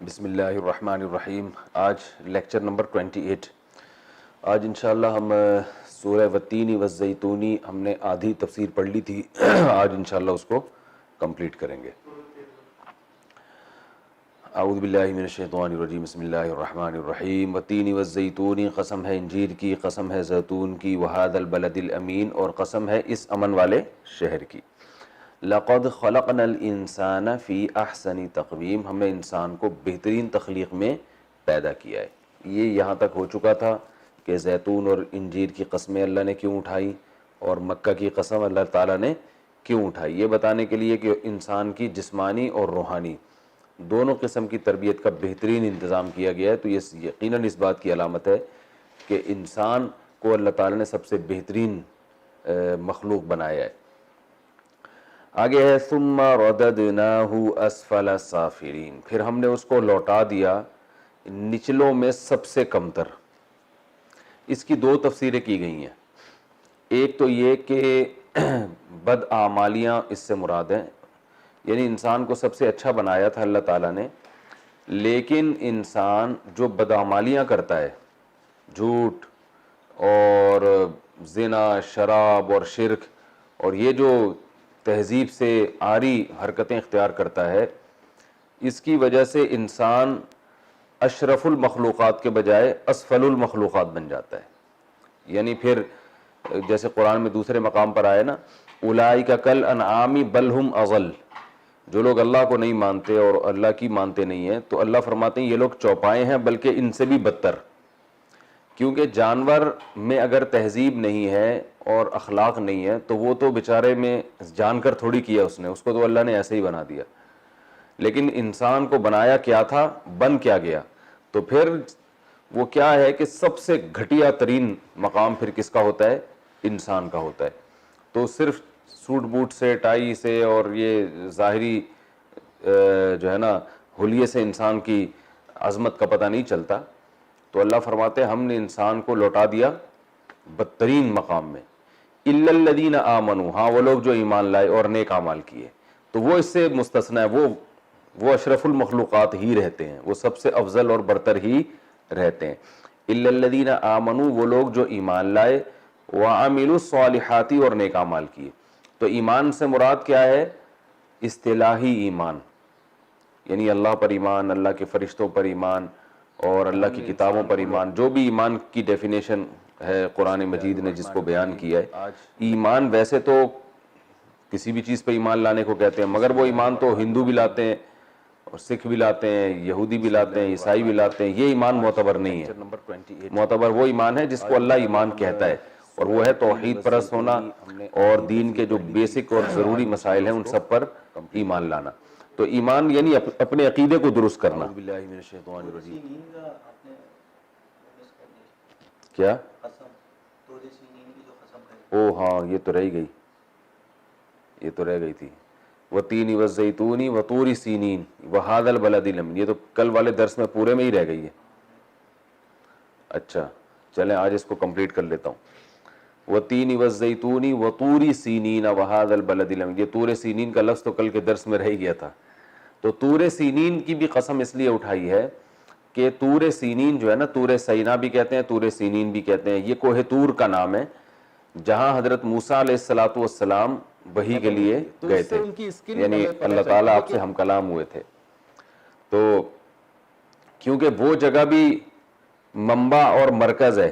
بسم اللہ الرحمن الرحیم۔ آج لیکچر نمبر 28۔ آج انشاءاللہ ہم سورہ والتین والزیتون ہم نے آدھی تفسیر پڑھ لی تھی، آج انشاءاللہ اس کو کمپلیٹ کریں گے۔ اعوذ باللہ من الشیطان الرجیم، بسم اللہ الرحمن الرحیم۔ والتین والزیتون، قسم ہے انجیر کی، قسم ہے زیتون کی، وہذا البلد الامین، اور قسم ہے اس امن والے شہر کی۔ لقد خلقنا الانسان فی احسن تقویم، ہم نے انسان کو بہترین تخلیق میں پیدا کیا ہے۔ یہ یہاں تک ہو چکا تھا کہ زیتون اور انجیر کی قسمیں اللہ نے کیوں اٹھائی اور مکہ کی قسم اللہ تعالیٰ نے کیوں اٹھائی، یہ بتانے کے لیے کہ انسان کی جسمانی اور روحانی دونوں قسم کی تربیت کا بہترین انتظام کیا گیا ہے۔ تو یہ یقیناً اس بات کی علامت ہے کہ انسان کو اللہ تعالیٰ نے سب سے بہترین مخلوق بنایا ہے۔ آگے ہے ثم رددناہ اسفل سافلین، پھر ہم نے اس کو لوٹا دیا نچلوں میں سب سے کمتر۔ اس کی دو تفسیریں کی گئی ہیں۔ ایک تو یہ کہ بدعمالیاں اس سے مراد ہیں، یعنی انسان کو سب سے اچھا بنایا تھا اللہ تعالیٰ نے، لیکن انسان جو بدعمالیاں کرتا ہے، جھوٹ اور زنا، شراب اور شرک، اور یہ جو تہذیب سے عاری حرکتیں اختیار کرتا ہے، اس کی وجہ سے انسان اشرف المخلوقات کے بجائے اسفل المخلوقات بن جاتا ہے۔ یعنی پھر جیسے قرآن میں دوسرے مقام پر آئے نا، اولئک کالانعام بل ہم اضل، جو لوگ اللہ کو نہیں مانتے اور اللہ کی مانتے نہیں ہیں، تو اللہ فرماتے ہیں یہ لوگ چوپائے ہیں بلکہ ان سے بھی بدتر، کیونکہ جانور میں اگر تہذیب نہیں ہے اور اخلاق نہیں ہے تو وہ تو بیچارے میں جان کر تھوڑی کیا اس کو تو اللہ نے ایسے ہی بنا دیا، لیکن انسان کو بنایا کیا تھا، بن کیا گیا، تو پھر وہ کیا ہے کہ سب سے گھٹیا ترین مقام پھر کس کا ہوتا ہے؟ انسان کا ہوتا ہے۔ تو صرف سوٹ بوٹ سے، ٹائی سے اور یہ ظاہری جو ہے نا حلیے سے انسان کی عظمت کا پتہ نہیں چلتا۔ تو اللہ فرماتے ہیں ہم نے انسان کو لوٹا دیا بدترین مقام میں۔ الا الذین آمنوا، ہاں وہ لوگ جو ایمان لائے اور نیک اعمال کیے، تو وہ اس سے مستثنی ہے، وہ اشرف المخلوقات ہی رہتے ہیں، وہ سب سے افضل اور برتر ہی رہتے ہیں۔ الا الذین آمنوا، وہ لوگ جو ایمان لائے، وعملوا الصالحات، اور نیک اعمال کیے۔ تو ایمان سے مراد کیا ہے؟ اصطلاحی ایمان، یعنی اللہ پر ایمان، اللہ کے فرشتوں پر ایمان اور اللہ کی کتابوں پر ایمان، جو بھی ایمان کی ڈیفینیشن ہے قرآن مجید نے جس کو بیان کیا ہے۔ ایمان ویسے تو کسی بھی چیز پہ ایمان لانے کو کہتے ہیں، مگر وہ ایمان تو ہندو بھی لاتے ہیں اور سکھ بھی لاتے ہیں، یہودی بھی لاتے ہیں، عیسائی بھی لاتے ہیں۔ یہ ایمان معتبر نہیں ہے۔ معتبر وہ ایمان ہے جس کو اللہ ایمان کہتا ہے، اور وہ ہے توحید پرست ہونا اور دین کے جو بیسک اور ضروری مسائل ہیں ان سب پر ایمان لانا۔ تو ایمان یعنی اپنے عقیدے کو درست کرنا۔ کیا؟ او ہاں، یہ تو رہ گئی تھی۔ وَالتِّینِ وَالزَّیْتُونِ وَطُورِ سِینِین وَهَٰذَا الْبَلَدِ الْأَمِینِ، یہ تو کل والے درس میں پورے میں ہی رہ گئی ہے۔ اچھا چلیں آج اس کو کمپلیٹ کر لیتا ہوں۔ وَالتِّینِ وَالزَّیْتُونِ وَطُورِ سِینِین وَهَٰذَا الْبَلَدِ الْأَمِینِ، یہ طور سینین کا لفظ تو کل کے درس میں رہ گیا تھا۔ تو طور سینین کی بھی قسم اس لیے اٹھائی ہے کہ طور سینین جو ہے نا، طور سینا بھی کہتے ہیں، طور سینین بھی کہتے ہیں، یہ کوہ طور کا نام ہے جہاں حضرت موسیٰ علیہ السلام وحی کے لیے گئے تھے، یعنی اللہ تعالیٰ آپ سے ہم کلام ہوئے تھے۔ تو کیونکہ وہ جگہ بھی منبع اور مرکز ہے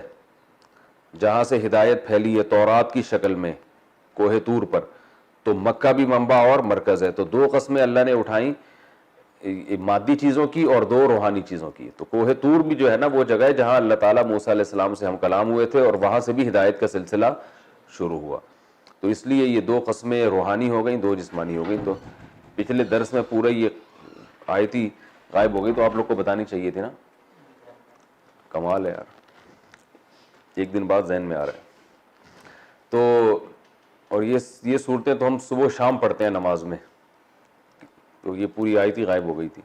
جہاں سے ہدایت پھیلی ہے تورات کی شکل میں کوہ طور پر، تو مکہ بھی منبع اور مرکز ہے۔ تو دو قسمیں اللہ نے اٹھائیں، مادی چیزوں کی اور دو روحانی چیزوں کی۔ تو کوہ طور بھی جو ہے نا وہ جگہ ہے جہاں اللہ تعالیٰ موسیٰ علیہ السلام سے ہم کلام ہوئے تھے، اور وہاں سے بھی ہدایت کا سلسلہ شروع ہوا۔ تو اس لیے یہ دو قسمیں روحانی ہو گئیں، دو جسمانی ہو گئیں۔ تو پچھلے درس میں پورا یہ آیتی غائب ہو گئی، تو آپ لوگ کو بتانی چاہیے تھی نا۔ کمال ہے یار، ایک دن بعد ذہن میں آ رہا ہے۔ تو اور یہ صورتیں تو ہم صبح و شام پڑھتے ہیں نماز میں، تو یہ پوری آیت ہی غائب ہو گئی تھی۔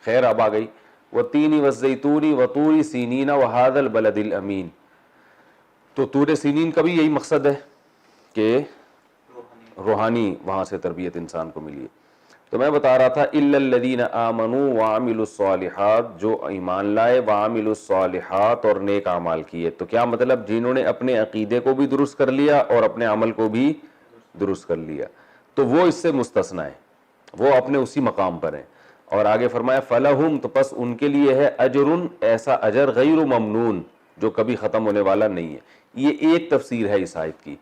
خیر اب آ گئی۔ وَالتِّینِ وَالزَّیْتُونِ وَطُورِ سِینِینَ وَهَٰذَا الْبَلَدِ الْأَمِینِ، تو طور سینین کا بھی یہی مقصد ہے کہ روحانی وہاں سے تربیت انسان کو ملی ہے۔ تو میں بتا رہا تھا الا الذین آمنوا وعملوا الصالحات، جو ایمان لائے، وعملوا الصالحات اور نیک اعمال کیے. تو کیا مطلب؟ جنہوں نے اپنے عقیدے کو بھی درست کر لیا اور اپنے عمل کو بھی درست کر لیا، تو وہ اس سے مستثنی ہے، وہ اپنے اسی مقام پر ہیں. اور آگے فرمایا فلہم، تو پس ان کے لیے ہے اجر، ایسا اجر غیر ممنون، جو کبھی ختم ہونے والا نہیں ہے. یہ ایک تفسیر ہے اس آیت کی.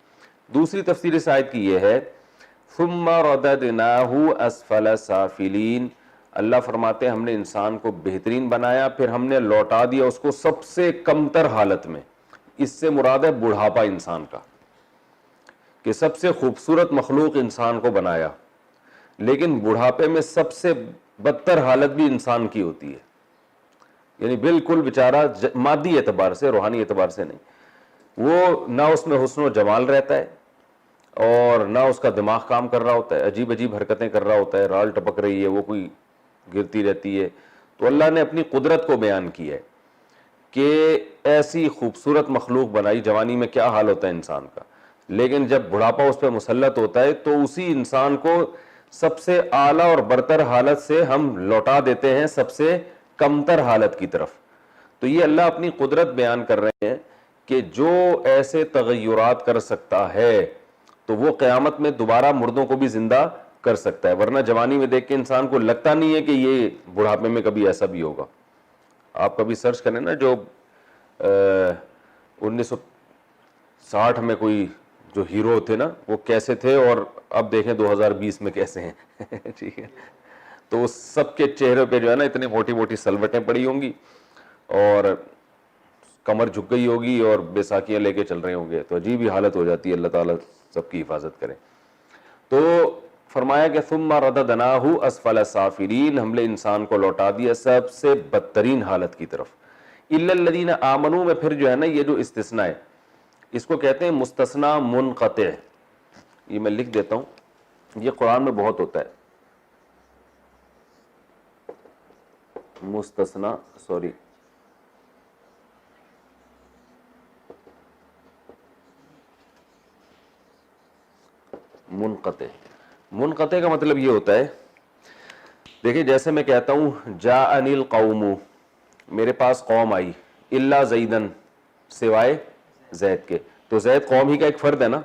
دوسری تفسیر اس آیت کی یہ ہے ثم رددناہ اسفل سافلین، اللہ فرماتے ہیں ہم نے انسان کو بہترین بنایا، پھر ہم نے لوٹا دیا اس کو سب سے کمتر حالت میں. اس سے مراد ہے بڑھاپا انسان کا، کہ سب سے خوبصورت مخلوق انسان کو بنایا، لیکن بڑھاپے میں سب سے بدتر حالت بھی انسان کی ہوتی ہے. یعنی بالکل بیچارہ مادی اعتبار سے، روحانی اعتبار سے نہیں، وہ نہ اس میں حسن و جمال رہتا ہے اور نہ اس کا دماغ کام کر رہا ہوتا ہے، عجیب عجیب حرکتیں کر رہا ہوتا ہے، رال ٹپک رہی ہے، وہ کوئی گرتی رہتی ہے. تو اللہ نے اپنی قدرت کو بیان کیا ہے کہ ایسی خوبصورت مخلوق بنائی. جوانی میں کیا حال ہوتا ہے انسان کا، لیکن جب بڑھاپا اس پہ مسلط ہوتا ہے تو اسی انسان کو سب سے اعلیٰ اور برتر حالت سے ہم لوٹا دیتے ہیں سب سے کمتر حالت کی طرف. تو یہ اللہ اپنی قدرت بیان کر رہے ہیں کہ جو ایسے تغیرات کر سکتا ہے تو وہ قیامت میں دوبارہ مردوں کو بھی زندہ کر سکتا ہے. ورنہ جوانی میں دیکھ کے انسان کو لگتا نہیں ہے کہ یہ بڑھاپے میں کبھی ایسا بھی ہوگا. آپ کبھی سرچ کریں نا، جو 1960 میں کوئی جو ہیرو تھے نا وہ کیسے تھے، اور اب دیکھیں 2020 میں کیسے ہیں. ٹھیک ہے، تو اس سب کے چہرے پہ جو ہے نا اتنی موٹی موٹی سلوٹیں پڑی ہوں گی اور کمر جھک گئی ہوگی اور بیساکیاں لے کے چل رہے ہوں گے. تو عجیب ہی حالت ہو جاتی ہے. اللہ تعالیٰ سب کی حفاظت کرے. تو فرمایا کہ ثم رددناہ اسفل سافلین، ہم نے انسان کو لوٹا دیا سب سے بدترین حالت کی طرف. الا الذین آمنوا میں پھر جو ہے نا یہ جو استثناء ہے اس کو کہتے ہیں مستثنی منقطع. یہ میں لکھ دیتا ہوں، یہ قرآن میں بہت ہوتا ہے. مستثنی منقطع کا مطلب یہ ہوتا ہے، دیکھیں جیسے میں کہتا ہوں جاءنی القوم، میرے پاس قوم آئی، الا زیدن، سوائے زید کے. تو زید قوم ہی کا ایک فرد ہے نا.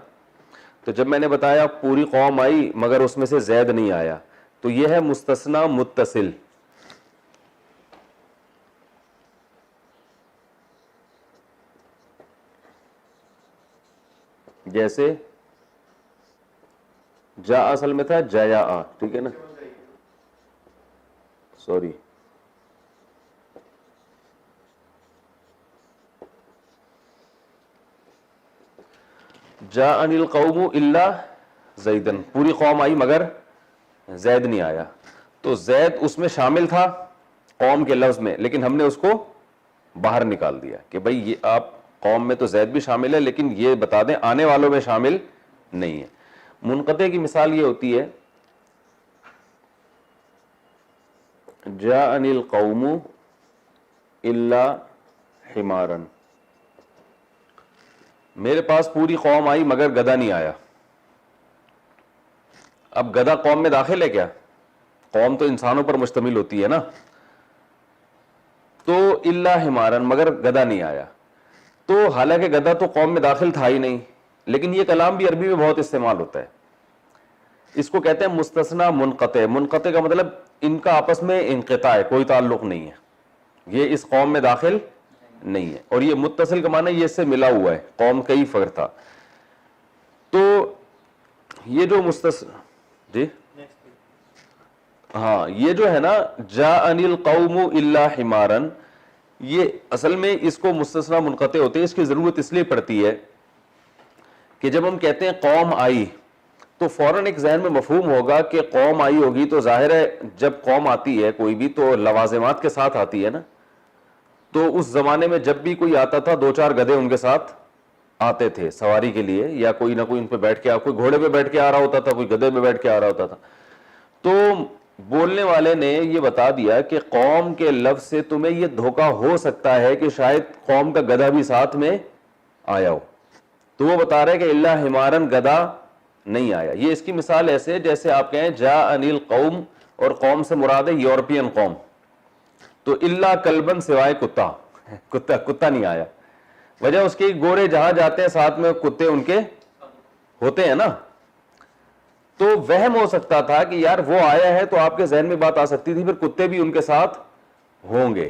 تو جب میں نے بتایا پوری قوم آئی مگر اس میں سے زید نہیں آیا، تو یہ ہے مستثنی متصل. جیسے جا اصل میں تھا جایا آ، ٹھیک ہے نا، سوری جاءنی القوم الا زیدن، پوری قوم آئی مگر زید نہیں آیا. تو زید اس میں شامل تھا قوم کے لفظ میں، لیکن ہم نے اس کو باہر نکال دیا کہ بھئی یہ آپ قوم میں تو زید بھی شامل ہے لیکن یہ بتا دیں آنے والوں میں شامل نہیں ہے. منقطع کی مثال یہ ہوتی ہے جاءنی القوم الا حمارا، میرے پاس پوری قوم آئی مگر گدھا نہیں آیا. اب گدھا قوم میں داخل ہے کیا؟ قوم تو انسانوں پر مشتمل ہوتی ہے نا. تو الا حمارا، مگر گدھا نہیں آیا. تو حالانکہ گدھا تو قوم میں داخل تھا ہی نہیں، لیکن یہ کلام بھی عربی میں بہت استعمال ہوتا ہے. اس کو کہتے ہیں مستثنی منقطع. منقطع کا مطلب ان کا آپس میں انقطاع ہے، کوئی تعلق نہیں ہے، یہ اس قوم میں داخل نہیں ہے. اور یہ متصل کا معنی یہ اس سے ملا ہوا ہے، قوم کا ہی فرد تھا. تو یہ جو جی ہاں یہ جو ہے نا جاءنی القوم الا حمارا، یہ اصل میں اس کو مستثنی منقطع ہوتے ہیں. اس کی ضرورت اس لیے پڑتی ہے کہ جب ہم کہتے ہیں قوم آئی تو فوراً ایک ذہن میں مفہوم ہوگا کہ قوم آئی ہوگی تو ظاہر ہے جب قوم آتی ہے کوئی بھی تو لوازمات کے ساتھ آتی ہے نا. تو اس زمانے میں جب بھی کوئی آتا تھا 2-4 گدھے ان کے ساتھ آتے تھے سواری کے لیے، یا کوئی نہ کوئی ان پہ بیٹھ کے، کوئی گھوڑے پہ بیٹھ کے آ رہا ہوتا تھا، کوئی گدھے پہ بیٹھ کے آ رہا ہوتا تھا. تو بولنے والے نے یہ بتا دیا کہ قوم کے لفظ سے تمہیں یہ دھوکہ ہو سکتا ہے کہ شاید قوم کا گدھا بھی ساتھ میں آیا ہو. تو وہ بتا رہے کہ الا حمارن، گدھا نہیں آیا. یہ اس کی مثال ایسے جیسے آپ کہیں جاءنی القوم, اور قوم سے مراد ہے یورپین قوم, تو الا کلبن سوائے کتا, کتا نہیں آیا. وجہ اس کی گورے جہاں جاتے ہیں ساتھ میں کتے ان کے ہوتے ہیں نا, تو وہم ہو سکتا تھا کہ یار وہ آیا ہے, تو آپ کے ذہن میں بات آ سکتی تھی پھر کتے بھی ان کے ساتھ ہوں گے,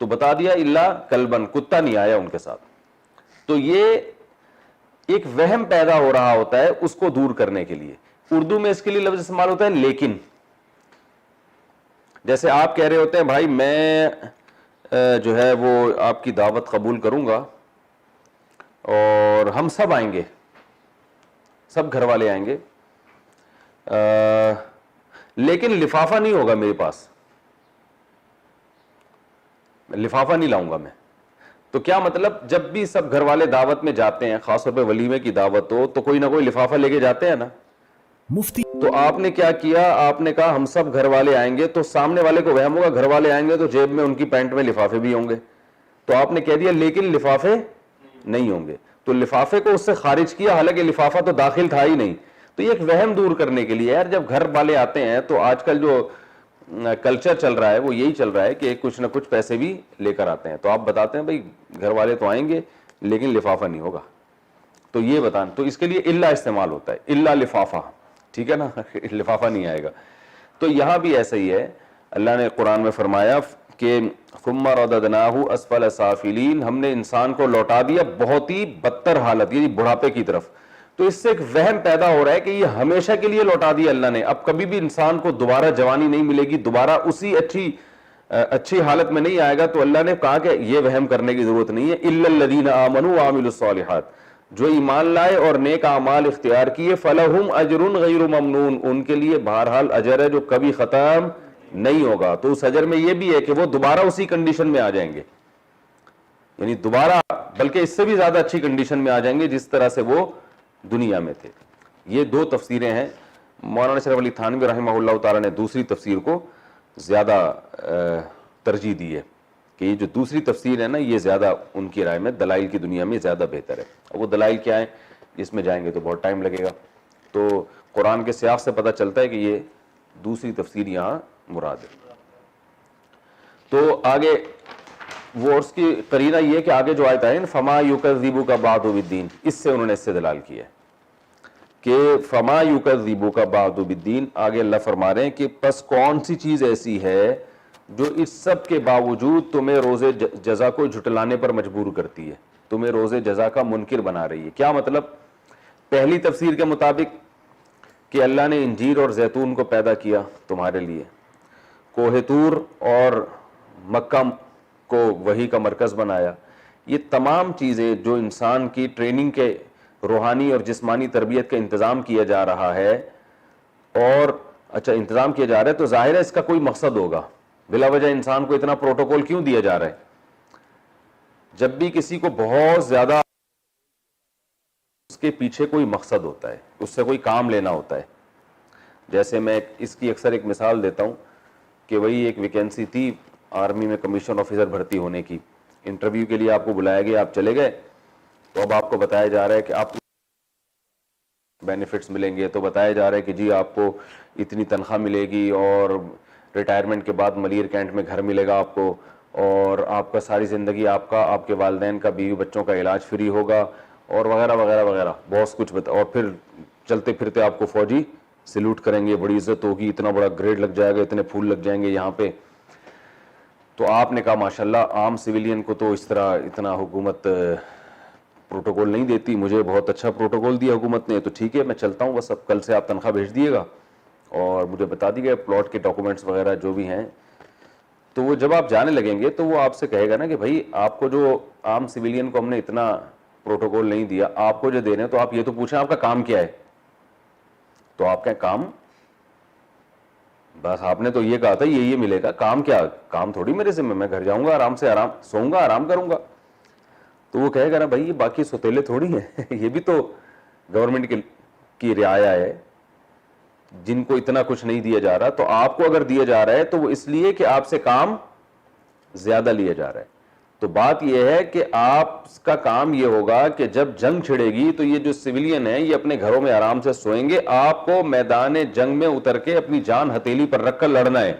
تو بتا دیا الا کلبن, کتا نہیں آیا ان کے ساتھ. تو یہ ایک وہم پیدا ہو رہا ہوتا ہے, اس کو دور کرنے کے لیے اردو میں اس کے لیے لفظ استعمال ہوتا ہے لیکن. جیسے آپ کہہ رہے ہوتے ہیں بھائی میں جو ہے وہ آپ کی دعوت قبول کروں گا اور ہم سب آئیں گے, سب گھر والے آئیں گے, لیکن لفافہ نہیں ہوگا میرے پاس, لفافہ نہیں لاؤں گا میں. تو کیا مطلب, جب بھی سب گھر والے دعوت میں جاتے ہیں, خاص طور پہ ولیمے کی دعوت ہو, تو کوئی نہ کوئی لفافہ لے کے جاتے ہیں نا. مفتی تو آپ نے کیا کیا, آپ نے کہا ہم سب گھر والے آئیں گے, تو سامنے والے کو وہم ہوگا گھر والے آئیں گے تو جیب میں ان کی پینٹ میں لفافے بھی ہوں گے, تو آپ نے کہہ دیا لیکن لفافے نہیں ہوں گے, تو لفافے کو اس سے خارج کیا, حالانکہ لفافہ تو داخل تھا ہی نہیں. تو یہ ایک وہم دور کرنے کے لیے, یار جب گھر والے آتے ہیں تو آج کل جو کلچر چل رہا ہے وہ یہی چل رہا ہے کہ کچھ نہ کچھ پیسے بھی لے کر آتے ہیں, تو آپ بتاتے ہیں بھائی گھر والے تو آئیں گے لیکن لفافہ نہیں ہوگا. تو یہ بتائیں, تو اس کے لیے الا استعمال ہوتا ہے, الا لفافہ, ٹھیک ہے نا, لفافہ نہیں آئے گا. تو یہاں بھی ایسا ہی ہے, اللہ نے قرآن میں فرمایا کہ ثم رددناہ اسفل سافلین, ہم نے انسان کو لوٹا دیا بہت ہی بدتر حالت, یعنی بڑھاپے کی طرف. تو اس سے ایک وہم پیدا ہو رہا ہے کہ یہ ہمیشہ کے لیے لوٹا دیا اللہ نے, اب کبھی بھی انسان کو دوبارہ جوانی نہیں ملے گی, دوبارہ اسی اچھی حالت میں نہیں آئے گا. تو اللہ نے کہا کہ یہ وہم کرنے کی ضرورت نہیں ہے, الا الذین آمنوا وعملوا الصالحات, جو ایمان لائے اور نیک اعمال اختیار کیے, فلہم اجر غیر ممنون, ان کے لیے بہرحال اجر ہے جو کبھی ختم نہیں ہوگا. تو اس اجر میں یہ بھی ہے کہ وہ دوبارہ اسی کنڈیشن میں آ جائیں گے, یعنی دوبارہ بلکہ اس سے بھی زیادہ اچھی کنڈیشن میں آ جائیں گے جس طرح سے وہ دنیا میں تھے. یہ دو تفسیریں ہیں. مولانا شریف علی تھانوی رحمہ اللہ تعالی نے دوسری تفسیر کو زیادہ ترجیح دی ہے کہ یہ جو دوسری تفسیر ہے نا, یہ زیادہ ان کی رائے میں دلائل کی دنیا میں زیادہ بہتر ہے. وہ دلائل کیا ہیں اس میں جائیں گے تو بہت ٹائم لگے گا. تو قرآن کے سیاق سے پتہ چلتا ہے کہ یہ دوسری تفسیر یہاں مراد ہے. تو آگے وہ اس کی قرینہ یہ کہ آگے جو آیت ہے فما یکذبک بعد بالدین, اس سے انہوں نے استدلال کیا ہے کہ فما یکذبک بعد بالدین. آگے اللہ فرما رہے ہیں کہ پس کون سی چیز ایسی ہے جو اس سب کے باوجود تمہیں روز جزا کو جھٹلانے پر مجبور کرتی ہے, تمہیں روز جزا کا منکر بنا رہی ہے. کیا مطلب, پہلی تفسیر کے مطابق کہ اللہ نے انجیر اور زیتون کو پیدا کیا تمہارے لیے, کوہ طور اور مکہ کو وحی کا مرکز بنایا, یہ تمام چیزیں جو انسان کی ٹریننگ کے روحانی اور جسمانی تربیت کا انتظام کیا جا رہا ہے, اور اچھا انتظام کیا جا رہا ہے تو ظاہر ہے اس کا کوئی مقصد ہوگا. بلا وجہ انسان کو اتنا پروٹوکول کیوں دیا جا رہا ہے؟ جب بھی کسی کو بہت زیادہ اس کے پیچھے کوئی مقصد ہوتا ہے, اس سے کوئی کام لینا ہوتا ہے. جیسے میں اس کی اکثر ایک مثال دیتا ہوں کہ وہی ایک ویکینسی تھی آرمی میں کمیشن آفیسر بھرتی ہونے کی, انٹرویو کے لیے آپ کو بلایا گیا, آپ چلے گئے, تو اب آپ کو بتایا جا رہا ہے کہ آپ بینیفٹس ملیں گے, تو بتایا جا رہا ہے کہ جی آپ کو اتنی تنخواہ ملے گی اور ریٹائرمنٹ کے بعد ملیر کینٹ میں گھر ملے گا آپ کو, اور آپ کا ساری زندگی آپ کا, آپ کے والدین کا, بیوی بچوں کا علاج فری ہوگا, اور وغیرہ وغیرہ وغیرہ بہت کچھ اور پھر چلتے پھرتے آپ کو فوجی سلوٹ کریں گے, بڑی عزت ہوگی, اتنا بڑا گریڈ لگ جائے گا, اتنے پھول لگ جائیں گے یہاں پہ. تو آپ نے کہا ماشاءاللہ عام سویلین کو تو اس طرح اتنا حکومت پروٹوکول نہیں دیتی, مجھے بہت اچھا پروٹوکول دیا حکومت نے, تو ٹھیک ہے میں چلتا ہوں, بس اب کل سے آپ تنخواہ بھیج دیے گا اور مجھے بتا دیے گا پلاٹ کے ڈاکومنٹس وغیرہ جو بھی ہیں. تو وہ جب آپ جانے لگیں گے تو وہ آپ سے کہے گا نا کہ بھائی آپ کو جو عام سویلین کو ہم نے اتنا پروٹوکول نہیں دیا, آپ کو جو دے رہے ہیں تو آپ یہ تو پوچھیں آپ کا کام کیا ہے. تو آپ کا کام, بس آپ نے تو یہ کہا تھا یہ ملے گا, کام کیا, کام تھوڑی میرے سے, میں گھر جاؤں گا آرام سے, آرام سوؤں گا, آرام کروں گا. تو وہ کہے گا نا بھائی یہ باقی سوتیلے تھوڑی ہیں, یہ بھی تو گورنمنٹ کی رعایا ہے جن کو اتنا کچھ نہیں دیا جا رہا. تو آپ کو اگر دیا جا رہا ہے تو وہ اس لیے کہ آپ سے کام زیادہ لیا جا رہا ہے. تو بات یہ ہے کہ آپ کا کام یہ ہوگا کہ جب جنگ چھڑے گی تو یہ جو سویلین ہیں یہ اپنے گھروں میں آرام سے سوئیں گے, آپ کو میدان جنگ میں اتر کے اپنی جان ہتھیلی پر رکھ کر لڑنا ہے.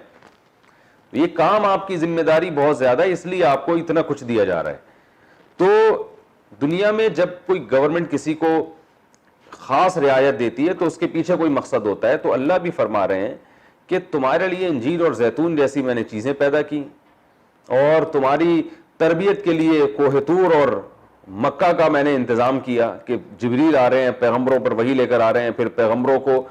یہ کام آپ کی ذمہ داری بہت زیادہ ہے, اس لیے آپ کو اتنا کچھ دیا جا رہا ہے. تو دنیا میں جب کوئی گورنمنٹ کسی کو خاص رعایت دیتی ہے تو اس کے پیچھے کوئی مقصد ہوتا ہے. تو اللہ بھی فرما رہے ہیں کہ تمہارے لیے انجیر اور زیتون جیسی میں نے چیزیں پیدا کی, اور تمہاری تربیت کے لیے کوہ طور اور مکہ کا میں نے انتظام کیا کہ جبریل آ رہے ہیں, پیغمبروں پر وحی لے کر آ رہے ہیں, پھر پیغمبروں کو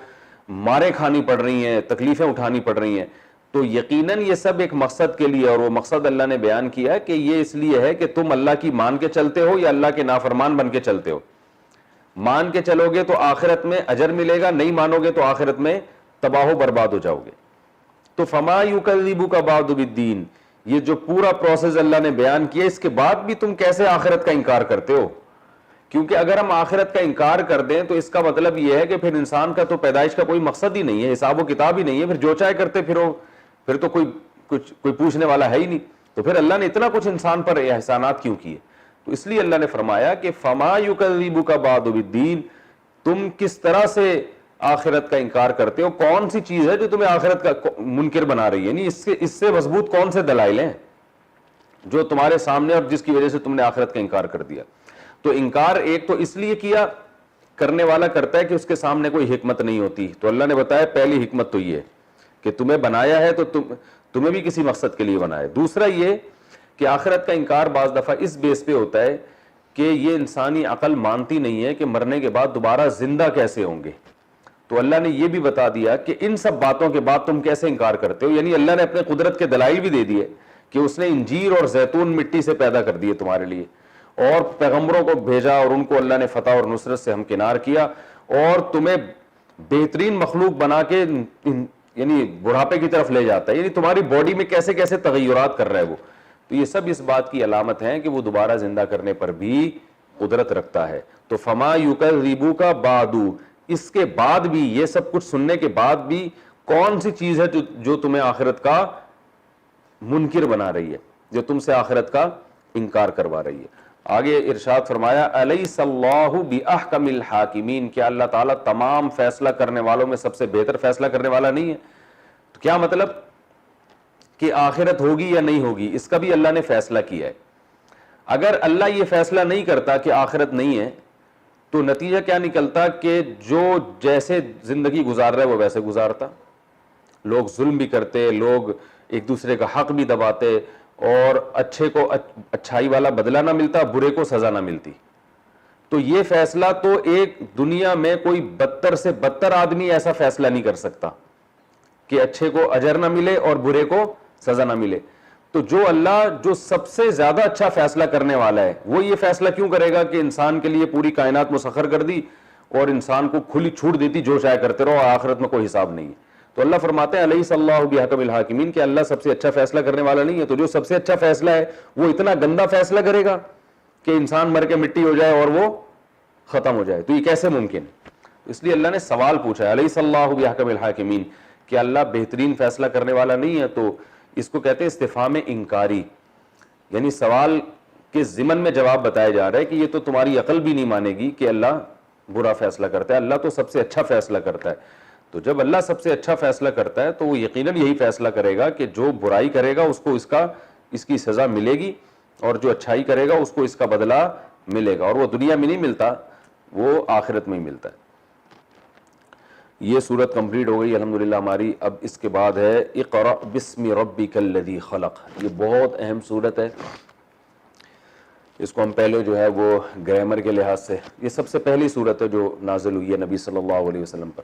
ماریں کھانی پڑ رہی ہیں, تکلیفیں اٹھانی پڑ رہی ہیں. تو یقیناً یہ سب ایک مقصد کے لیے, اور وہ مقصد اللہ نے بیان کیا ہے کہ یہ اس لیے ہے کہ تم اللہ کی مان کے چلتے ہو یا اللہ کے نافرمان بن کے چلتے ہو. مان کے چلو گے تو آخرت میں اجر ملے گا, نہیں مانو گے تو آخرت میں تباہ و برباد ہو جاؤ گے. تو فما یکذبک بعد بالدین, یہ جو پورا پروسیس اللہ نے بیان کیا, اس کے بعد بھی تم کیسے آخرت کا انکار کرتے ہو؟ کیونکہ اگر ہم آخرت کا انکار کر دیں تو اس کا مطلب یہ ہے کہ پھر انسان کا تو پیدائش کا کوئی مقصد ہی نہیں ہے, حساب و کتاب ہی نہیں ہے, پھر جو چاہے کرتے پھرو, پھر تو کوئی پوچھنے والا ہے ہی نہیں. تو پھر اللہ نے اتنا کچھ انسان پر احسانات کیوں کیے؟ تو اس لیے اللہ نے فرمایا کہ فما یکذبک بعد بالدین, تم کس طرح سے آخرت کا انکار کرتے ہو, کون سی چیز ہے جو تمہیں آخرت کا منکر بنا رہی ہے؟ یعنی اس سے مضبوط کون سے دلائل ہیں جو تمہارے سامنے اور جس کی وجہ سے تم نے آخرت کا انکار کر دیا؟ تو انکار ایک تو اس لیے کیا, کرنے والا کرتا ہے کہ اس کے سامنے کوئی حکمت نہیں ہوتی. تو اللہ نے بتایا پہلی حکمت تو یہ ہے کہ تمہیں بنایا ہے تو تمہیں بھی کسی مقصد کے لیے بنایا. دوسرا یہ کہ آخرت کا انکار بعض دفعہ اس بیس پہ ہوتا ہے کہ یہ انسانی عقل مانتی نہیں ہے کہ مرنے کے بعد دوبارہ زندہ کیسے ہوں گے. تو اللہ نے یہ بھی بتا دیا کہ ان سب باتوں کے بعد تم کیسے انکار کرتے ہو. یعنی اللہ نے اپنے قدرت کے دلائل بھی دے دیے کہ اس نے انجیر اور زیتون مٹی سے پیدا کر دیے تمہارے لیے, اور پیغمبروں کو بھیجا اور ان کو اللہ نے فتح اور نصرت سے ہمکنار کیا, اور تمہیں بہترین مخلوق بنا کے یعنی بڑھاپے کی طرف لے جاتا ہے. یعنی تمہاری باڈی میں کیسے کیسے تغیرات کر رہا ہے وہ. تو یہ سب اس بات کی علامت ہے کہ وہ دوبارہ زندہ کرنے پر بھی قدرت رکھتا ہے. تو فما یکذبک بعد, اس کے بعد بھی, یہ سب کچھ سننے کے بعد بھی کون سی چیز ہے جو تمہیں آخرت کا منکر بنا رہی ہے, جو تم سے آخرت کا انکار کروا رہی ہے؟ آگے ارشاد فرمایا الیس اللہ باحکم الحاکمین, کیا اللہ تعالیٰ تمام فیصلہ کرنے والوں میں سب سے بہتر فیصلہ کرنے والا نہیں ہے؟ تو کیا مطلب کہ آخرت ہوگی یا نہیں ہوگی, اس کا بھی اللہ نے فیصلہ کیا ہے. اگر اللہ یہ فیصلہ نہیں کرتا کہ آخرت نہیں ہے تو نتیجہ کیا نکلتا کہ جو جیسے زندگی گزار رہا ہے وہ ویسے گزارتا. لوگ ظلم بھی کرتے, لوگ ایک دوسرے کا حق بھی دباتے, اور اچھے کو اچھائی والا بدلہ نہ ملتا, برے کو سزا نہ ملتی. تو یہ فیصلہ تو ایک دنیا میں کوئی بدتر سے بدتر آدمی ایسا فیصلہ نہیں کر سکتا کہ اچھے کو اجر نہ ملے اور برے کو سزا نہ ملے. تو جو اللہ جو سب سے زیادہ اچھا فیصلہ کرنے والا ہے وہ یہ فیصلہ کیوں کرے گا کہ انسان کے لیے پوری کائنات مسخر کر دی اور انسان کو کھلی چھوٹ دیتی, جو چاہے کرتے رہو, آخرت میں کوئی حساب نہیں ہے. تو اللہ فرماتے ہیں الیس اللہ بحکم الحاکمین, کہ اللہ سب سے اچھا فیصلہ کرنے والا نہیں ہے. تو جو سب سے اچھا فیصلہ ہے وہ اتنا گندا فیصلہ کرے گا کہ انسان مر کے مٹی ہو جائے اور وہ ختم ہو جائے؟ تو یہ کیسے ممکن؟ اس لیے اللہ نے سوال پوچھا ہے الیس اللہ بحکم الحاکمین, کہ اللہ بہترین فیصلہ کرنے والا نہیں ہے؟ تو اس کو کہتے ہیں استفہام انکاری, یعنی سوال کے ضمن میں جواب بتایا جا رہا ہے کہ یہ تو تمہاری عقل بھی نہیں مانے گی کہ اللہ برا فیصلہ کرتا ہے, اللہ تو سب سے اچھا فیصلہ کرتا ہے. تو جب اللہ سب سے اچھا فیصلہ کرتا ہے تو وہ یقیناً یہی فیصلہ کرے گا کہ جو برائی کرے گا اس کو اس کی سزا ملے گی, اور جو اچھائی کرے گا اس کو اس کا بدلہ ملے گا, اور وہ دنیا میں نہیں ملتا, وہ آخرت میں ہی ملتا ہے. یہ سورت کمپلیٹ ہو گئی الحمدللہ ہماری. اب اس کے بعد ہے اقرأ بسم ربک الذی خلق. یہ بہت اہم سورت ہے, اس کو ہم پہلے جو ہے وہ گرامر کے لحاظ سے, یہ سب سے پہلی سورت ہے جو نازل ہوئی ہے نبی صلی اللہ علیہ وسلم پر.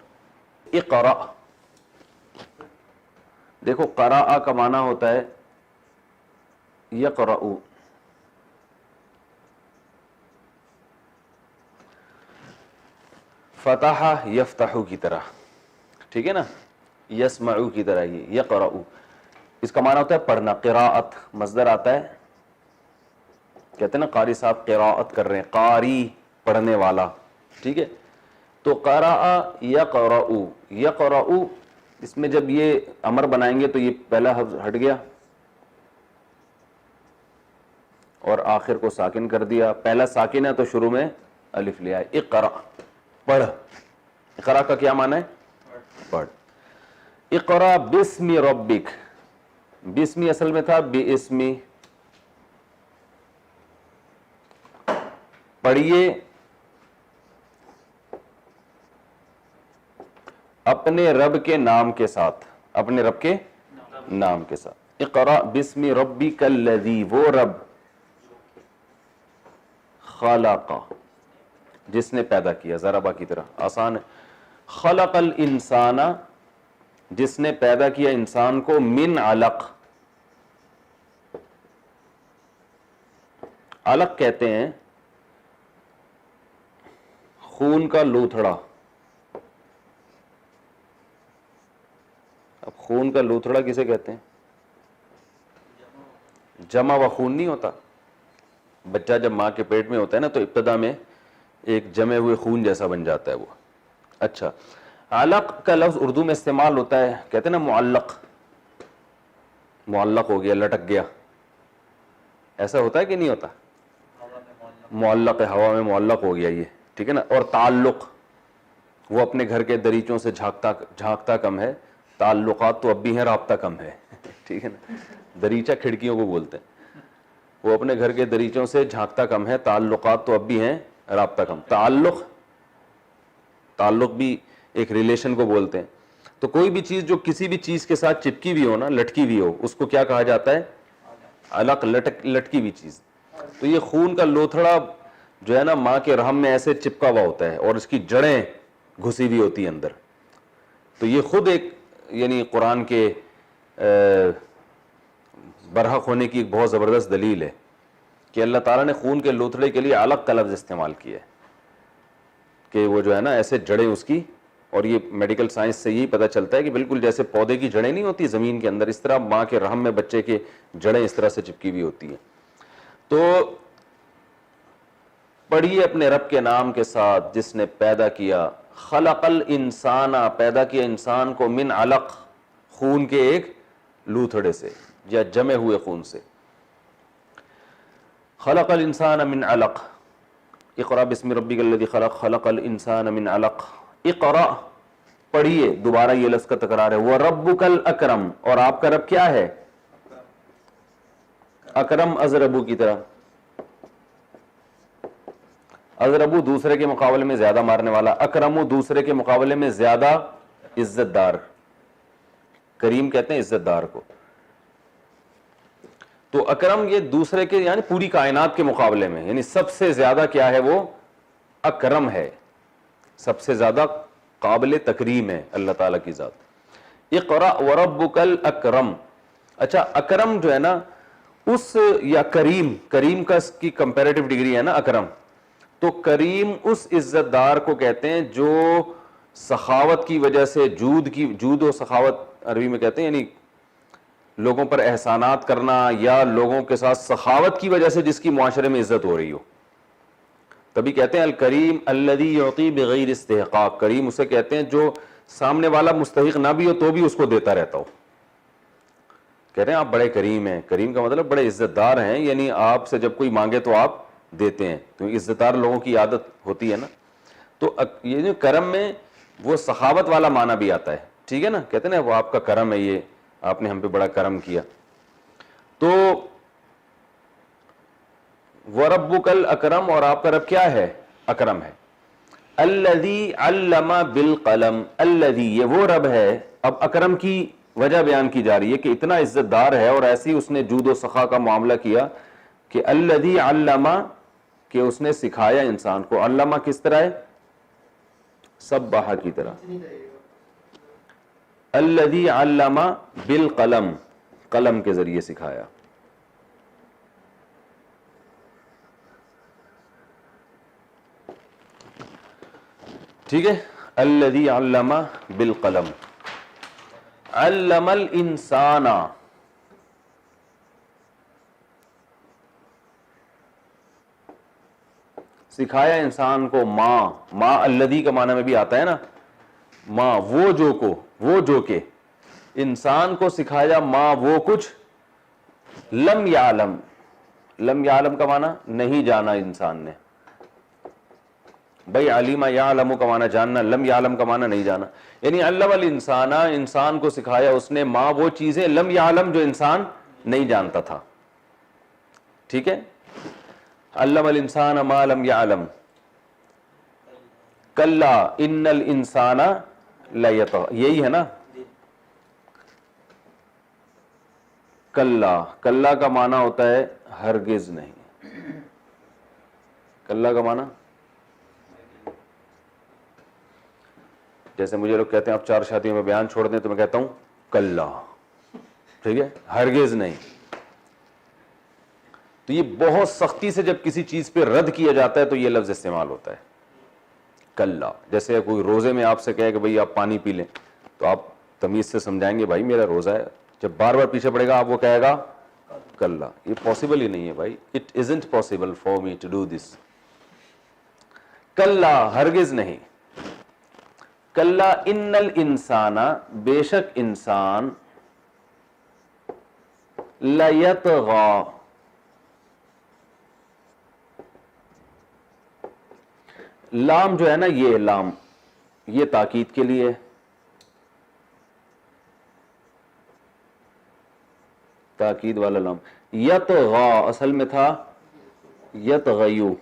اقرأ, دیکھو قرأ کا معنی ہوتا ہے یقرأ, فتح یفتح کی طرح, ٹھیک ہے نا, یسمع کی طرح. یہ یقرأ اس کا معنی ہوتا ہے پڑھنا. قراءت مصدر آتا ہے, کہتے ہیں نا قاری صاحب قراءت کر رہے ہیں, قاری پڑھنے والا, ٹھیک ہے. تو قرأ یقرأ, یقرأ اس میں جب یہ امر بنائیں گے تو یہ پہلا حرف ہٹ گیا, اور آخر کو ساکن کر دیا. پہلا ساکن ہے تو شروع میں الف لیا ہے. اقرا پڑھ. اقرا کا کیا معنی ہے؟ پڑھ. اقرا بسم ربک. بسمی اصل میں تھا باسمی. پڑھیے اپنے رب کے نام کے ساتھ. اپنے رب کے نام کے ساتھ. اقرا بسم ربک الذی، وہ رب خلق جس نے پیدا کیا. ضربہ کی طرح آسان ہے. خلق الانسان جس نے پیدا کیا انسان کو من علق. علق کہتے ہیں خون کا لوتھڑا. اب خون کا لوتھڑا کسے کہتے ہیں؟ جمع و خون نہیں ہوتا. بچہ جب ماں کے پیٹ میں ہوتا ہے نا تو ابتدا میں ایک جمے ہوئے خون جیسا بن جاتا ہے وہ. اچھا، علق کا لفظ اردو میں استعمال ہوتا ہے، کہتے ہیں نا معلق. معلق ہو گیا، لٹک گیا. ایسا ہوتا ہے کہ نہیں ہوتا؟ معلق ہے، ہوا میں معلق ہو گیا یہ، ٹھیک ہے نا. اور تعلق، وہ اپنے گھر کے دریچوں سے جھانکتا کم ہے. تعلقات تو اب بھی ہیں، رابطہ کم ہے. ٹھیک ہے نا. دریچہ کھڑکیوں کو بولتے ہیں. وہ اپنے گھر کے دریچوں سے جھانکتا کم ہے، تعلقات تو اب بھی ہیں، رابطہ کم. تعلق بھی ایک ریلیشن کو بولتے ہیں. تو کوئی بھی چیز جو کسی بھی چیز کے ساتھ چپکی ہوئی ہو نا، لٹکی ہوئی ہو، اس کو کیا کہا جاتا ہے؟ علق. لٹکی ہوئی چیز. تو یہ خون کا لوتھڑا جو ہے نا ماں کے رحم میں ایسے چپکا ہوا ہوتا ہے اور اس کی جڑیں گھسی ہوئی ہوتی ہیں اندر. تو یہ خود ایک یعنی قرآن کے برحق ہونے کی ایک بہت زبردست دلیل ہے کہ اللہ تعالیٰ نے خون کے لوتھڑے کے لیے علق کا لفظ استعمال کیا ہے کہ وہ جو ہے نا ایسے جڑیں اس کی. اور یہ میڈیکل سائنس سے یہی پتہ چلتا ہے کہ بالکل جیسے پودے کی جڑیں نہیں ہوتی زمین کے اندر، اس طرح ماں کے رحم میں بچے کے جڑیں اس طرح سے چپکی ہوئی ہوتی ہیں. تو پڑھیے اپنے رب کے نام کے ساتھ جس نے پیدا کیا. خلق الانسان، پیدا کیا انسان کو من علق، خون کے ایک لوتھڑے سے یا جمے ہوئے خون سے. خلق الانسان من علق. اقرا بسم ربک الذی خلق. خلق الانسان من علق. اقرا پڑھیے. دوبارہ یہ لفظ کا تکرار ہے. وربک الاکرم، اور آپ کا رب کیا ہے؟ اکرم ازربو کی طرح. ازربو دوسرے کے مقابلے میں زیادہ مارنے والا، اکرمو دوسرے کے مقابلے میں زیادہ عزت دار. کریم کہتے ہیں عزت دار کو. تو اکرم یہ دوسرے کے یعنی پوری کائنات کے مقابلے میں، یعنی سب سے زیادہ کیا ہے؟ وہ اکرم ہے، سب سے زیادہ قابل تکریم ہے اللہ تعالیٰ کی ذات. اقرا وربک الاکرم. اچھا، اکرم جو ہے نا اس یا کریم، کریم کا کی کمپیریٹیو ڈگری ہے نا اکرم. تو کریم اس عزت دار کو کہتے ہیں جو سخاوت کی وجہ سے، جود و سخاوت عربی میں کہتے ہیں، یعنی لوگوں پر احسانات کرنا یا لوگوں کے ساتھ سخاوت کی وجہ سے جس کی معاشرے میں عزت ہو رہی ہو. تبھی کہتے ہیں الکریم الذی یعطی بغیر استحقاق. کریم اسے کہتے ہیں جو سامنے والا مستحق نہ بھی ہو تو بھی اس کو دیتا رہتا ہو. کہتے ہیں آپ بڑے کریم ہیں. کریم کا مطلب بڑے عزت دار ہیں، یعنی آپ سے جب کوئی مانگے تو آپ دیتے ہیں. تو عزت دار لوگوں کی عادت ہوتی ہے نا. تو یہ جو کرم میں وہ سخاوت والا معنی بھی آتا ہے. ٹھیک ہے نا. کہتے ہیں نا وہ آپ کا کرم ہے، یہ آپ نے ہم پہ بڑا کرم کیا. تو وَرَبُّكَ الْأَكْرَمُ، اور آپ کا رب کیا ہے؟ اکرم ہے. الذی علم بالقلم. الذی یہ وہ رب ہے. اب اکرم کی وجہ بیان کی جا رہی ہے کہ اتنا عزت دار ہے اور ایسی اس نے جود و سخا کا معاملہ کیا کہ الذی علم، کہ اس نے سکھایا انسان کو. علمہ کس طرح ہے؟ سبح کی طرح. الذی علم بالقلم، قلم کے ذریعے سکھایا. ٹھیک ہے. الذی علم بالقلم. علم الانسان، سکھایا انسان کو. ماں الذی کا معنی میں بھی آتا ہے نا، ماں وہ جو کہ انسان کو سکھایا. ماں وہ کچھ لم یعلم، لم یعلم کا معنی نہیں جانا انسان نے. بھائی علیم یعلم کا معنی جاننا, لم یعلم کا معنی نہیں جانا. یعنی علم الانسان, انسان کو سکھایا اس نے, ما وہ چیزیں, لم یعلم جو انسان نہیں جانتا تھا. ٹھیک ہے, علم الانسان ما لم یعلم. کلا ان الانسان لیطغی, یہی ہے نا. کلا, کلا کا معنی ہوتا ہے ہرگز نہیں. کلا کا معنی جیسے مجھے لوگ کہتے ہیں آپ 4 شادیوں میں بیان چھوڑ دیں, تو میں کہتا ہوں کلا. ٹھیک ہے, ہرگز نہیں. تو یہ بہت سختی سے جب کسی چیز پہ رد کیا جاتا ہے تو یہ لفظ استعمال ہوتا ہے کلا. جیسے کوئی روزے میں آپ سے کہے کہ بھئی آپ پانی پی لیں, تو آپ تمیز سے سمجھائیں گے بھائی میرا روزہ ہے. جب بار بار پیچھے پڑے گا آپ وہ کہے گا کلا. یہ پاسبل ہی نہیں ہے بھائی, it isn't possible for me to do this. کلا, ہرگز نہیں. کلا ان الانسان, بے شک انسان, لیطغی, لام جو ہے نا, یہ لام یہ تاکید کے لیے, تاکید والا لام. یطغی اصل میں تھا یطغیو,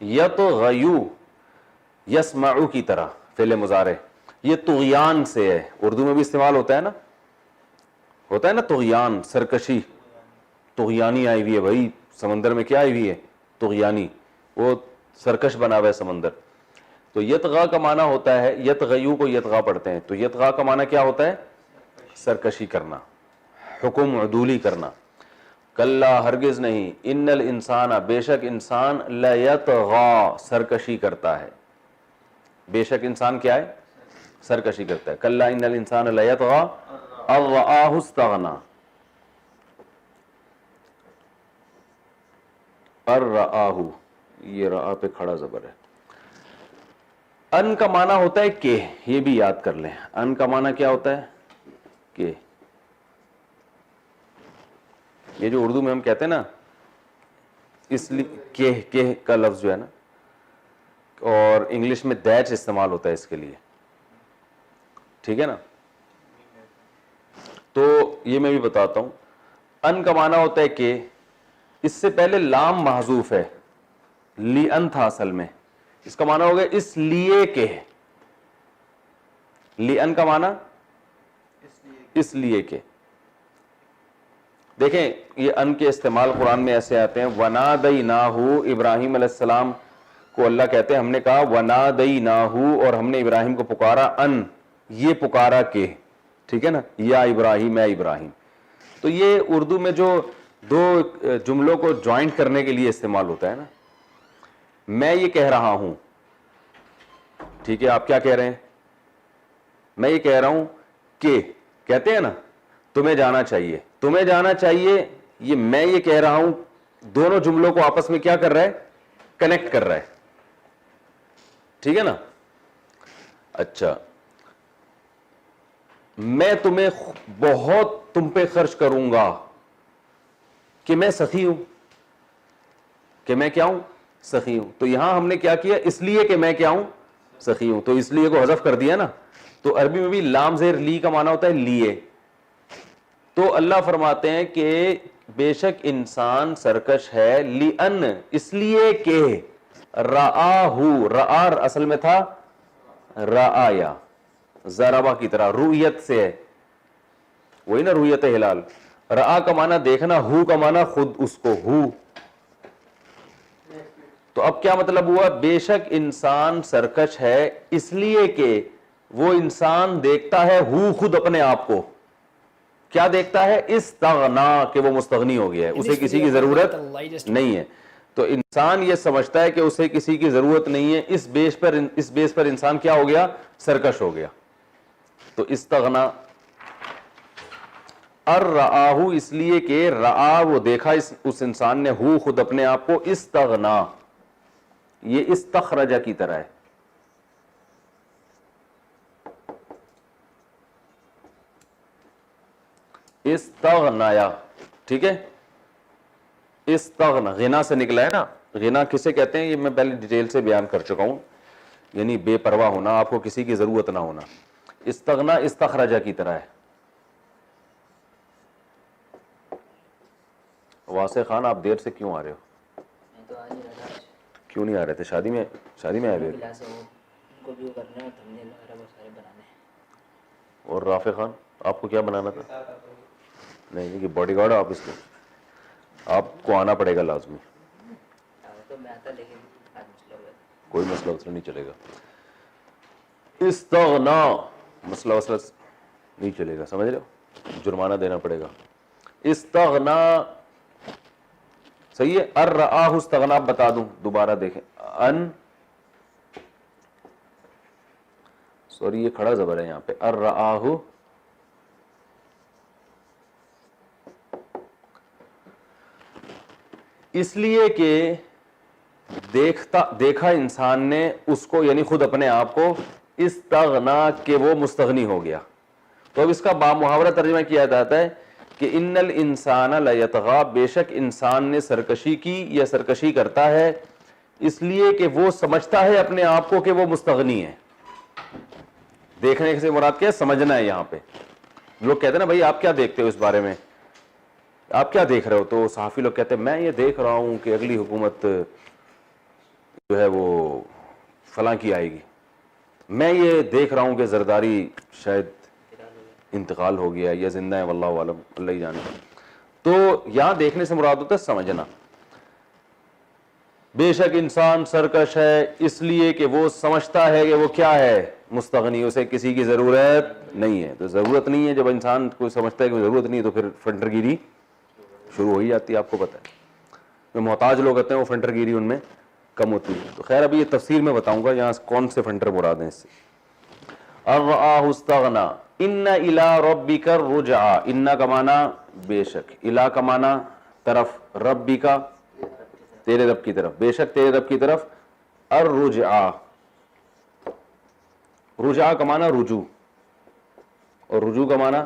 یطغیو یسمعو کی طرح فعل مضارع. یہ طغیان سے ہے, اردو میں بھی استعمال ہوتا ہے نا, ہوتا ہے نا طغیان, سرکشی. طغیانی آئی ہوئی ہے بھائی سمندر میں, کیا آئی ہوئی ہے طغیانی, وہ سرکش بنا ہوا ہے سمندر. تو یطغا کا معنی ہوتا ہے, یطغیو کو یطغا پڑھتے ہیں, تو یطغا کا معنی کیا ہوتا ہے سرکشی کرنا, حکم عدولی کرنا. کلا ہرگز نہیں, ان الانسان, بے شک انسان, لیطغی سرکشی کرتا ہے. بے شک انسان کیا ہے سرکشی کرتا ہے. کلا ان الانسان لیطغی ان رآہ استغنی. الرآہ, یہ رآ پہ کھڑا زبر ہے. ان کا معنی ہوتا ہے کہ, یہ بھی یاد کر لیں. ان کا معنی کیا ہوتا ہے کہ. یہ جو اردو میں ہم کہتے ہیں نا اس لیے کہ کا لفظ جو ہے نا, اور انگلش میں دیٹ استعمال ہوتا ہے اس کے لیے. ٹھیک ہے نا, تو یہ میں بھی بتاتا ہوں. ان کا معنی ہوتا ہے کہ, اس سے پہلے لام محذوف ہے, لی ان تھا اصل میں, اس کا معنی ہو گیا اس لیے کہ. لی ان کا معنی اس لیے کہ. دیکھیں یہ ان کے استعمال قرآن میں ایسے آتے ہیں, وَنَادَيْنَاهُ, ابراہیم علیہ السلام کو اللہ کہتے ہیں ہم نے کہا وَنَادَيْنَاهُ, اور ہم نے ابراہیم کو پکارا, ان یہ پکارا کہ. ٹھیک ہے نا, یا ابراہیم, اے ابراہیم. تو یہ اردو میں جو دو جملوں کو جوائنٹ کرنے کے لیے استعمال ہوتا ہے نا. میں یہ کہہ رہا ہوں, ٹھیک ہے, آپ کیا کہہ رہے ہیں, میں یہ کہہ رہا ہوں کہ, کہتے ہیں نا تمہیں جانا چاہیے, تمہیں جانا چاہیے, یہ میں یہ کہہ رہا ہوں, دونوں جملوں کو آپس میں کیا کر رہا ہے کنیکٹ کر رہا ہے. ٹھیک ہے نا. اچھا, میں تمہیں بہت تم پہ خرچ کروں گا کہ میں سخی ہوں, کہ میں کیا ہوں سخی ہوں. تو یہاں ہم نے کیا کیا, اس لیے کہ میں کیا ہوں سخی ہوں, تو اس لیے کو حذف کر دیا نا. تو عربی میں بھی لام زیر لی کا معنی ہوتا ہے لیے. تو اللہ فرماتے ہیں کہ بے شک انسان سرکش ہے, لی ان اس لیے کہ, رآہ, رآ اصل میں تھا رآیا, ضربہ کی طرح, رؤیت سے ہے, وہی نا رؤیت ہلال. رآ کا معنی دیکھنا, ہو کا معنی خود اس کو ہو. تو اب کیا مطلب ہوا, بے شک انسان سرکش ہے اس لیے کہ وہ انسان دیکھتا ہے ہو خود اپنے آپ کو. کیا دیکھتا ہے, استغنا, کہ وہ مستغنی ہو گیا ہے, اسے کسی کی ضرورت نہیں ہے. تو انسان یہ سمجھتا ہے کہ اسے کسی کی ضرورت نہیں ہے, اس بیس پر انسان کیا ہو گیا سرکش ہو گیا. تو استغنا. الرآہ اس لیے کہ رآ وہ دیکھا اس انسان نے, ہو خود اپنے آپ کو, استغنا یہ استخرجہ کی طرح ہے. استغنایا. ٹھیک ہے. استغنا غنا سے نکلا ہے نا. غنا کسے کہتے ہیں یہ میں پہلے ڈیٹیل سے بیان کر چکا ہوں, یعنی بے پرواہ ہونا, آپ کو کسی کی ضرورت نہ ہونا. استغنا استخرجہ کی طرح ہے. واسع خان آپ دیر سے کیوں آ رہے ہو؟ کیوں نہیں آ رہے تھے؟ شادی میں آئے ہوئے. اور رافع خان آپ کو کیا بنانا تھا؟ نہیں, کہ باڈی گارڈ آپ اس کے, آپ کو آنا پڑے گا لازمی. کوئی مسئلہ وسئلہ نہیں چلے گا. استغنا مسئلہ وسئلہ نہیں چلے گا, سمجھ رہے ہو, جرمانہ دینا پڑے گا. استغنا صحیح ہے. ارآہ استغنا بتا دوں دوبارہ دیکھیں. سوری یہ کھڑا زبر ہے یہاں پہ. ارآہ اس لیے کہ دیکھا انسان نے اس کو, یعنی خود اپنے آپ کو, استغنا کہ وہ مستغنی ہو گیا. تو اب اس کا بامحاورہ ترجمہ کیا جاتا ہے کہ ان الانسان لیطغی, بے شک انسان نے سرکشی کی یا سرکشی کرتا ہے اس لیے کہ وہ سمجھتا ہے اپنے آپ کو کہ وہ مستغنی ہے. دیکھنے سے مراد کیا ہے؟ سمجھنا ہے. یہاں پہ لوگ کہتے ہیں نا بھائی آپ کیا دیکھتے ہو اس بارے میں, آپ کیا دیکھ رہے ہو؟ تو صحافی لوگ کہتے ہیں میں یہ دیکھ رہا ہوں کہ اگلی حکومت جو ہے وہ فلاں کی آئے گی, میں یہ دیکھ رہا ہوں کہ زرداری شاید انتقال ہو گیا یا زندہ ہے, واللہ عالم, اللہ ہی جانے. تو یہاں دیکھنے سے مراد ہوتا ہے سمجھنا. بے شک انسان سرکش ہے اس لیے کہ وہ سمجھتا ہے کہ وہ کیا ہے, مستغنی, اسے کسی کی ضرورت نہیں ہے. تو ضرورت نہیں ہے, جب انسان کوئی سمجھتا ہے کہ ضرورت نہیں ہے تو پھر فنٹر گیری شروع ہو ہی جاتی ہے. آپ کو پتہ ہے جو محتاج لوگ ہوتے ہیں وہ فنٹر گیری ان میں کم ہوتی ہے. تو خیر ابھی یہ تفسیر میں بتاؤں گا یہاں کون سے فنٹر مراد ہیں اس سے. ارآہ استغنا ان الی ربک الرجعی, ان کا معنی بے شک, الی کا معنی طرف, ربک تیرے رب کی طرف, بے شک تیرے رب کی طرف, الرجعی, رجعہ کا معنی رجوع, اور رجوع کا معنی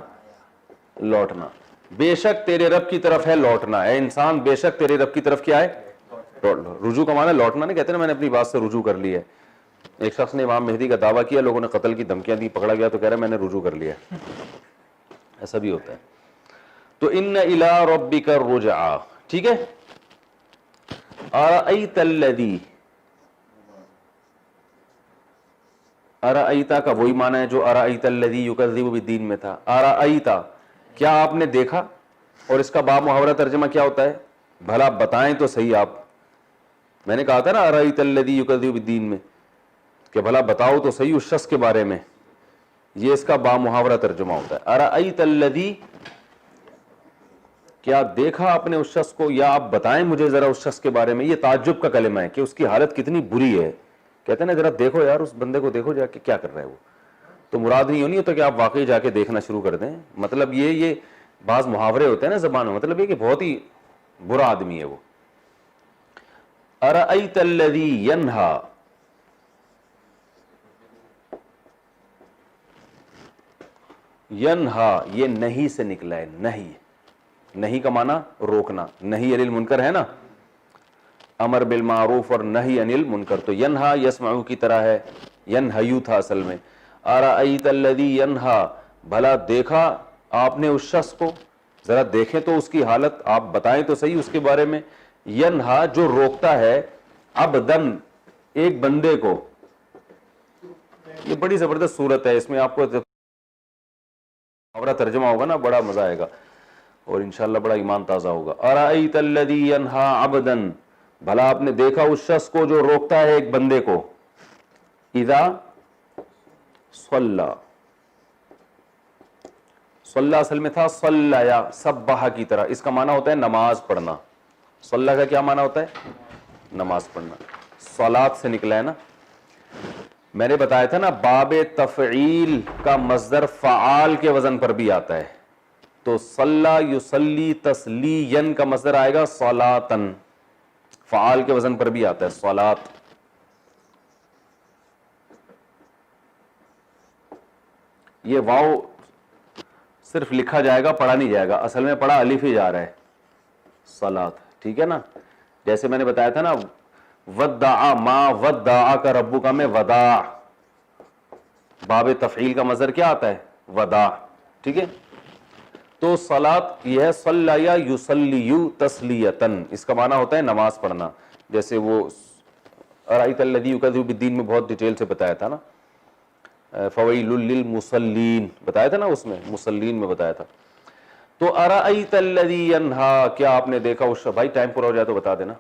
لوٹنا. بے شک تیرے رب کی طرف ہے لوٹنا. اے انسان بے شک تیرے رب کی طرف کیا ہے؟ رجوع کا معنی لوٹنا. نہیں کہتے نا میں نے اپنی بات سے رجوع کر لی ہے. ایک شخص نے امام مہدی کا دعویٰ کیا, لوگوں نے قتل کی دھمکیاں دی, پکڑا گیا تو کہہ رہا ہے میں نے رجوع کر لیا. ایسا بھی ہوتا ہے. تو ان الی ربک الرجعی, ٹھیک ہے. ارأیت الذی, ارأیت کا وہی معنی ہے جو ارأیت الذی یکذب بالدین میں تھا. ارأیت کیا آپ نے دیکھا, اور اس کا باب محاورہ ترجمہ کیا ہوتا ہے؟ بھلا بتائیں تو صحیح آپ. میں نے کہا تھا نا ارأیت الذی یکذب بالدین میں کہ بھلا بتاؤ تو صحیح اس شخص کے بارے میں. یہ اس کا باب محاورہ ترجمہ ہوتا ہے. ارأیت الذی, کیا دیکھا آپ نے اس شخص کو, یا آپ بتائیں مجھے ذرا اس شخص کے بارے میں. یہ تعجب کا کلمہ ہے کہ اس کی حالت کتنی بری ہے. کہتے ہیں نا ذرا دیکھو یار اس بندے کو, دیکھو جا کے کیا کر رہا ہے وہ. تو مراد نہیں ہوتا کہ آپ واقعی جا کے دیکھنا شروع کر دیں. مطلب یہ بعض محاورے ہوتے ہیں نا زبان میں, مطلب یہ کہ بہت ہی برا آدمی ہے وہ. ارأیت الذی ینہا, ینہا یہ نہیں سے نکلا ہے. نہیں, نہیں کا معنی روکنا, نہیں عن المنکر ہے نا, امر بالمعروف اور نہی عن المنکر. تو ینہا یسمعو کی طرح ہے, ینہیو تھا اصل میں. ارأیت الذی ینہا, بھلا دیکھا آپ نے اس شخص کو, ذرا دیکھیں تو اس کی حالت, آپ بتائیں تو صحیح اس کے بارے میں. ینہا جو روکتا ہے, عبدن ایک بندے کو. یہ بڑی زبردست صورت ہے, اس میں آپ کو محاورہ ترجمہ ہوگا نا بڑا مزہ آئے گا اور انشاءاللہ بڑا ایمان تازہ ہوگا. ارأیت الذی ینہا عبدا, بھلا آپ نے دیکھا اس شخص کو جو روکتا ہے ایک بندے کو. اذا صلی, صلی اصل میں تھا صلی یا سبح کی طرح, اس کا معنی ہوتا ہے نماز پڑھنا. صلی کا کیا معنی ہوتا ہے؟ نماز پڑھنا. صلات سے نکلا ہے نا. میں نے بتایا تھا نا باب تفعیل کا مصدر فعال کے وزن پر بھی آتا ہے. تو صلی یصلی تسلین کا مصدر آئے گا صلاتن, فعال کے وزن پر بھی آتا ہے صلات. یہ واو صرف لکھا جائے گا, پڑھا نہیں جائے گا. اصل میں پڑھا الف ہی جا رہا ہے, صلاۃ. ٹھیک ہے نا, جیسے میں نے بتایا تھا نا ودع ما ودعک ربک میں وداع, باب تفعیل کا مصدر کیا آتا ہے؟ وداع. ٹھیک ہے, تو صلاۃ یہ ہے صلی یصلی تسلیتن, اس کا معنی ہوتا ہے نماز پڑھنا. جیسے وہ ارأیت الذی یکذب بالدین میں بہت ڈیٹیل سے بتایا تھا نا, فویل للمصلین بتایا تھا نا, اس میں مصلین میں بتایا تھا. تو ارأیت الذی ینہا, کیا آپ نے دیکھا اس شخص, بھائی ٹائم پورا ہو جائے تو بتا دینا,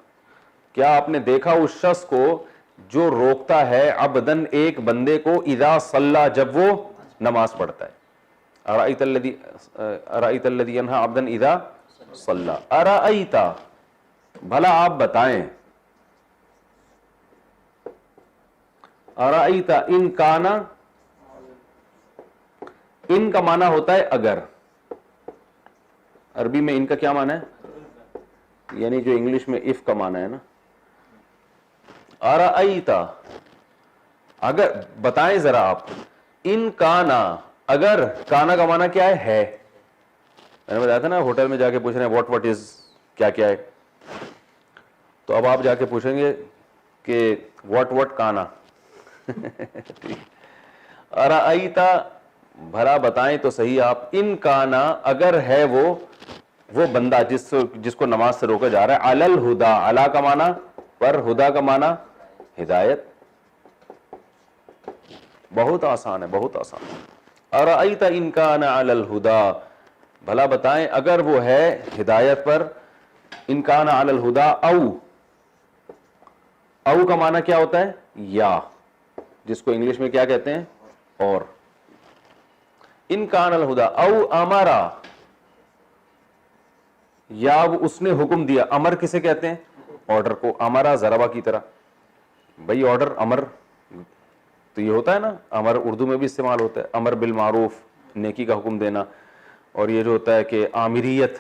کیا آپ نے دیکھا اس شخص کو جو روکتا ہے عبدن ایک بندے کو, اذا صلی جب وہ نماز پڑھتا ہے. ارأیت الذی ینہا عبدن اذا صلی, ارأیت بھلا آپ بتائیں, ارأیت ان کانا, ان کا معنی ہوتا ہے اگر, عربی میں ان کا کیا معنی ہے؟ یعنی جو انگلش میں اف کا معنی ہے نا. ارأیت اگر, بتائیں ذرا آپ, ان کانا اگر, کانا کا معنی کیا ہے؟ میں نے بتایا تھا نا ہوٹل میں جا کے پوچھ رہے ہیں واٹ از, کیا کیا ہے, تو اب آپ جا کے پوچھیں گے کہ واٹ کانا. ارأیت بھلا بتائیں تو صحیح آپ, ان کانا اگر ہے وہ بندہ جس کو نماز سے روکا جا رہا ہے, علی الہدا, علی کا معنی پر, ہدا کا معنی ہدایت. بہت آسان ہے, بہت آسان. ارأیت ان کان علی الہدا, بھلا بتائیں اگر وہ ہے ہدایت پر, ان کان علی الہدا, او کا معنی کیا ہوتا ہے؟ یا, جس کو انگلش میں کیا کہتے ہیں؟ اور. ان کان علی الہدا او امرا, یا اس نے حکم دیا. امر کسے کہتے ہیں؟ آرڈر کو. امرا ضربہ کی طرح, بھئی آرڈر, امر تو یہ ہوتا ہے نا, امر اردو میں بھی استعمال ہوتا ہے, امر بالمعروف, نیکی کا حکم دینا. اور یہ جو ہوتا ہے کہ آمریت,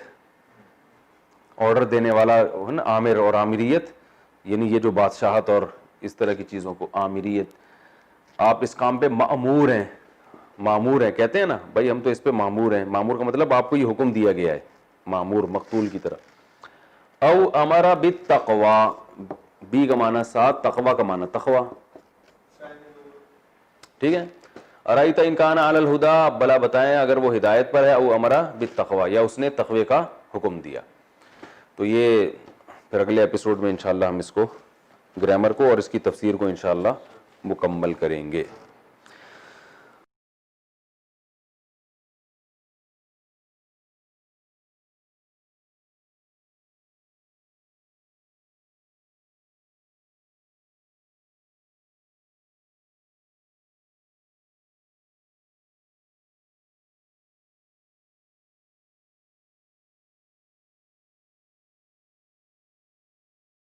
آرڈر دینے والا ہے نا, آمر اور آمریت, یعنی یہ جو بادشاہت اور اس طرح کی چیزوں کو آمریت. آپ اس کام پہ مأمور ہیں, مامور ہیں کہتے ہیں نا, بھائی ہم تو اس پہ مامور ہیں. مامور کا مطلب آپ کو یہ حکم دیا گیا ہے, مامور مقتول کی طرح. او امر بالتقوی, بی کا معنی ساتھ, تقوی کا معنی تقوی. ٹھیک ہے, ارأیت ان کان علی الہدا, بھلا بتائیں اگر وہ ہدایت پر ہے, او امر بالتقوی, یا اس نے تقوی کا حکم دیا. تو یہ پھر اگلے ایپیسوڈ میں انشاءاللہ ہم اس کو گرامر کو اور اس کی تفسیر کو انشاءاللہ مکمل کریں گے.